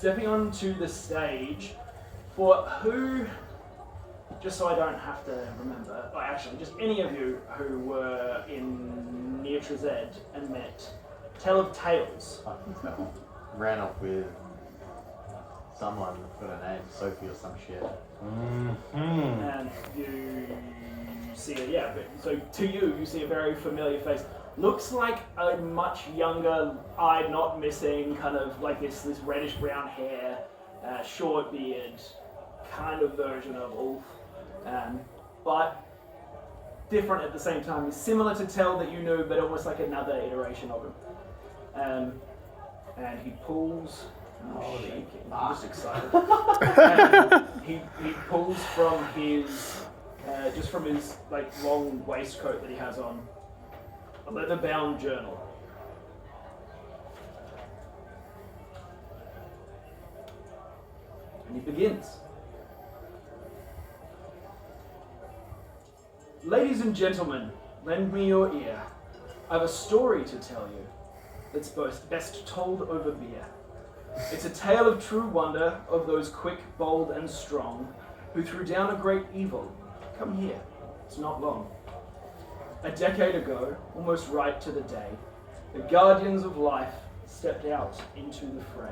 stepping onto the stage for who, just so I don't have to remember, actually, just any of you who were in near Trezed and met Tell of Tales. I can tell. Ran off with someone got a name, Sophie or some shit. And you see it, but so to you see a very familiar face. Looks like a much younger, eye not missing, kind of like this reddish brown hair, short beard, kind of version of Ulf, but different at the same time. He's similar to Tell that you knew, but almost like another iteration of him. And he pulls. I'm shaking. I'm just excited. he pulls from his, just from his long waistcoat that he has on, a leather-bound journal. And he begins. Ladies and gentlemen, lend me your ear. I have a story to tell you that's best told over beer. It's a tale of true wonder of those quick, bold, and strong who threw down a great evil. Come here, it's not long. A decade ago, almost right to the day, the guardians of life stepped out into the fray.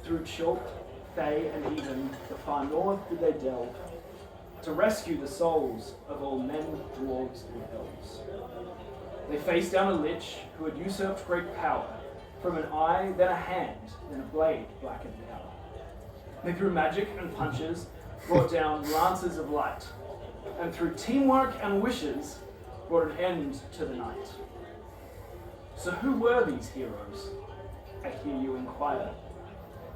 Through Chalk, Fey, and even the far north did they delve to rescue the souls of all men, dwarves, and elves. They faced down a lich who had usurped great power, from an eye, then a hand, then a blade blackened down. They threw magic and punches, brought down lances of light, and through teamwork and wishes, brought an end to the night. So who were these heroes? I hear you inquire.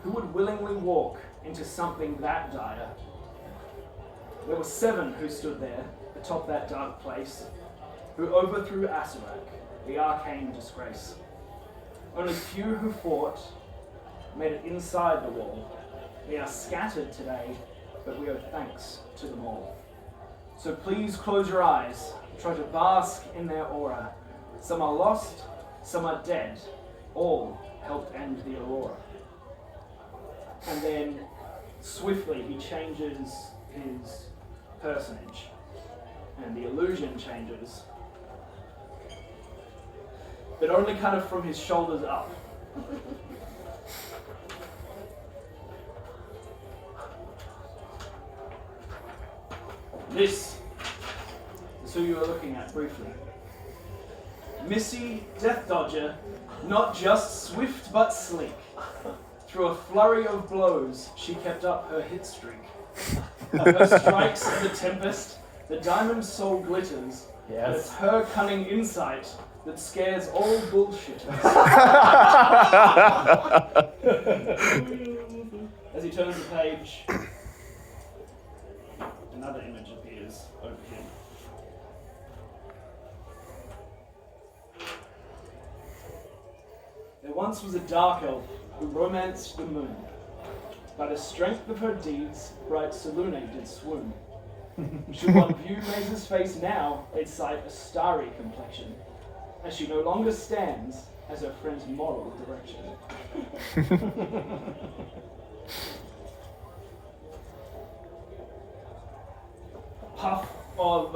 Who would willingly walk into something that dire? There were 7 who stood there, atop that dark place, who overthrew Asarak, the arcane disgrace. Only few who fought made it inside the wall. They are scattered today, but we owe thanks to them all. So please close your eyes, try to bask in their aura. Some are lost, some are dead, all helped end the aurora. And then, swiftly, he changes his personage, and the illusion changes, but only kind of from his shoulders up. This is who you are looking at briefly. Missy Death Dodger, not just swift but sleek. Through a flurry of blows, she kept up her hit streak. Her strikes the tempest, the diamond soul glitters. Yes. And it's her cunning insight that scares all bullshitters. As he turns the page, another image appears over him. There once was a dark elf who romanced the moon. By the strength of her deeds, bright Selune did swoon. Should one view Maze's face now, they'd sight a starry complexion, as she no longer stands as her friend's moral direction. A puff of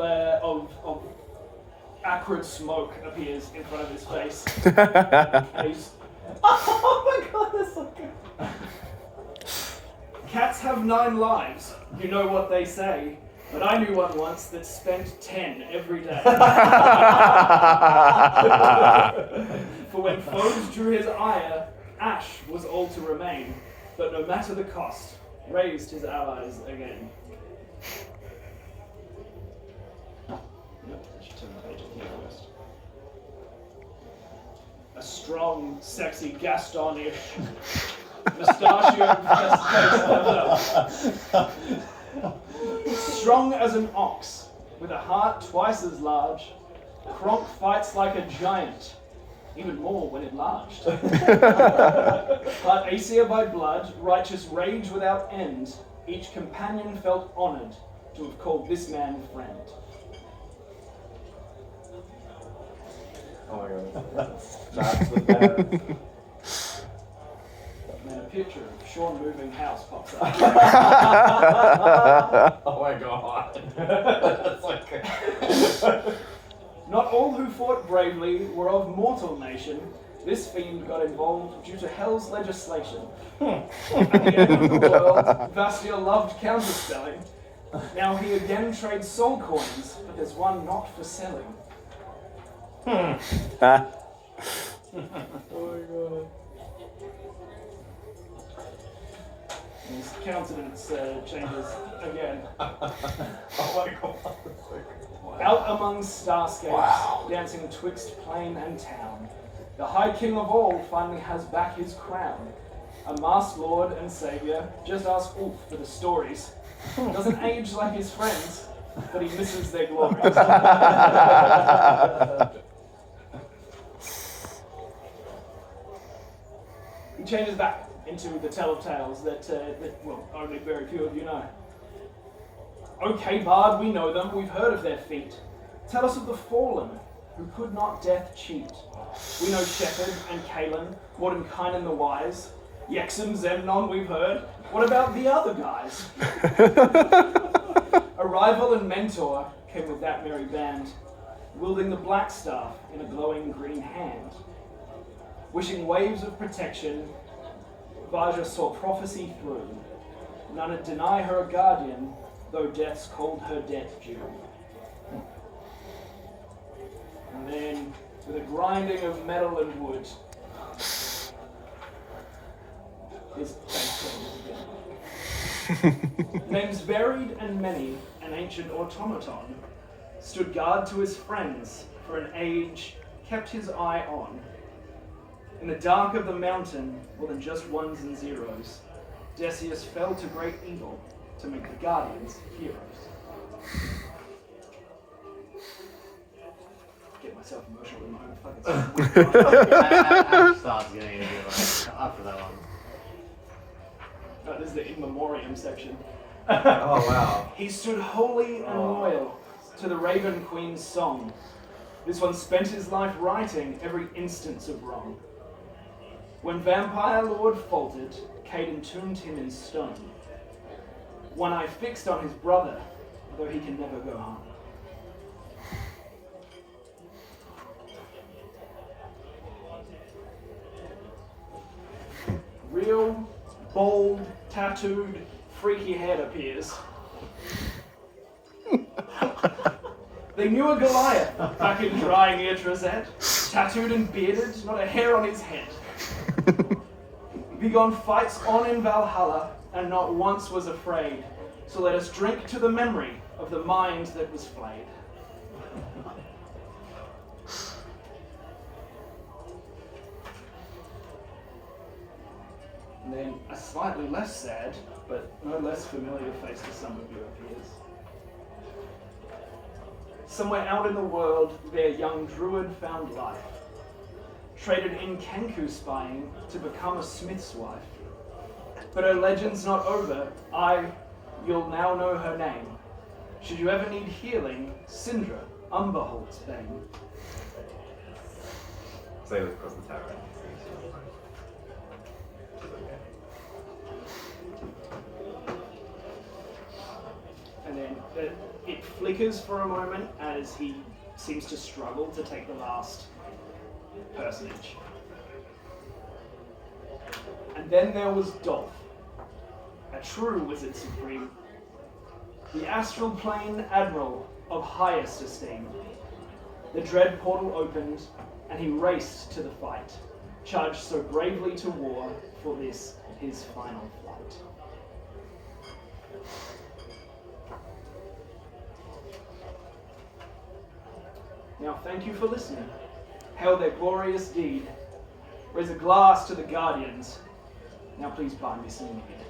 acrid smoke appears in front of his face. And he's, oh my god, that's so good. Cats have 9 lives, you know what they say, but I knew one once that spent 10 every day. For when foes drew his ire, ash was all to remain, but no matter the cost, raised his allies again. Nope, I should turn the page here first. A strong, sexy Gaston-ish, mustachioed strong as an ox, with a heart twice as large, Kronk fights like a giant, even more when enlarged. But Aesir by blood, righteous rage without end, each companion felt honored to have called this man friend. Oh my god. That's the best. Men picture of Sean moving house pops up. Oh my god. That's like... Not all who fought bravely were of mortal nation. This fiend got involved due to Hell's legislation. At the end of the world, Vastiel loved counterspelling. Now he again trades soul coins, but there's one not for selling. Ah. Oh my god. His countenance changes again. Oh my god. Out among starscapes, dancing twixt plain and town, the High King of all finally has back his crown. A masked lord and savior, just ask Ulf for the stories. Doesn't age like his friends, but he misses their glories. He changes back into the tell of tales that well, only very few of you know. Okay, Bard, we know them, we've heard of their feat. Tell us of the fallen, who could not death cheat. We know Shepherd and Kalen, Mordenkainen the Wise. Yexem, Zemnon, we've heard. What about the other guys? A rival and mentor came with that merry band, wielding the black staff in a glowing green hand. Wishing waves of protection, Vaja saw prophecy through. None would deny her a guardian, though death's called her debt due. And then, with a grinding of metal and wood, his face again. Names varied and many, an ancient automaton, stood guard to his friends, for an age kept his eye on. In the dark of the mountain, more than just ones and zeros, Decius fell to great evil to make the Guardians heroes. Get myself emotional in my own fucking I starts getting a bit like after that one. Oh, this is the in memoriam section. Oh wow. He stood holy and loyal to the Raven Queen's song. This one spent his life writing every instance of wrong. When Vampire Lord faltered, Cade entombed him in stone. One eye fixed on his brother, though he can never go home. Real, bold, tattooed, freaky head appears. They knew a Goliath back in drying Idrazet, tattooed and bearded, not a hair on his head. Begun fights on in Valhalla, and not once was afraid. So let us drink to the memory of the mind that was flayed. And then a slightly less sad, but no less familiar face to some of you appears. Somewhere out in the world, their young druid found life. Traded in Kenku spying to become a smith's wife. But her legend's not over. You'll now know her name. Should you ever need healing, Syndra, Umberholt's bane. Sail across the tower. And then it flickers for a moment as he seems to struggle to take the last personage. And then there was Dolph, a true wizard supreme, the astral plane admiral of highest esteem. The dread portal opened, and he raced to the fight, charged so bravely to war for this, his final flight. Now thank you for listening. Hail their glorious deed. Raise a glass to the Guardians. Now please buy me some mead.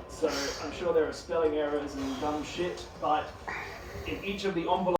So I'm sure there are spelling errors and dumb shit, but in each of the envelopes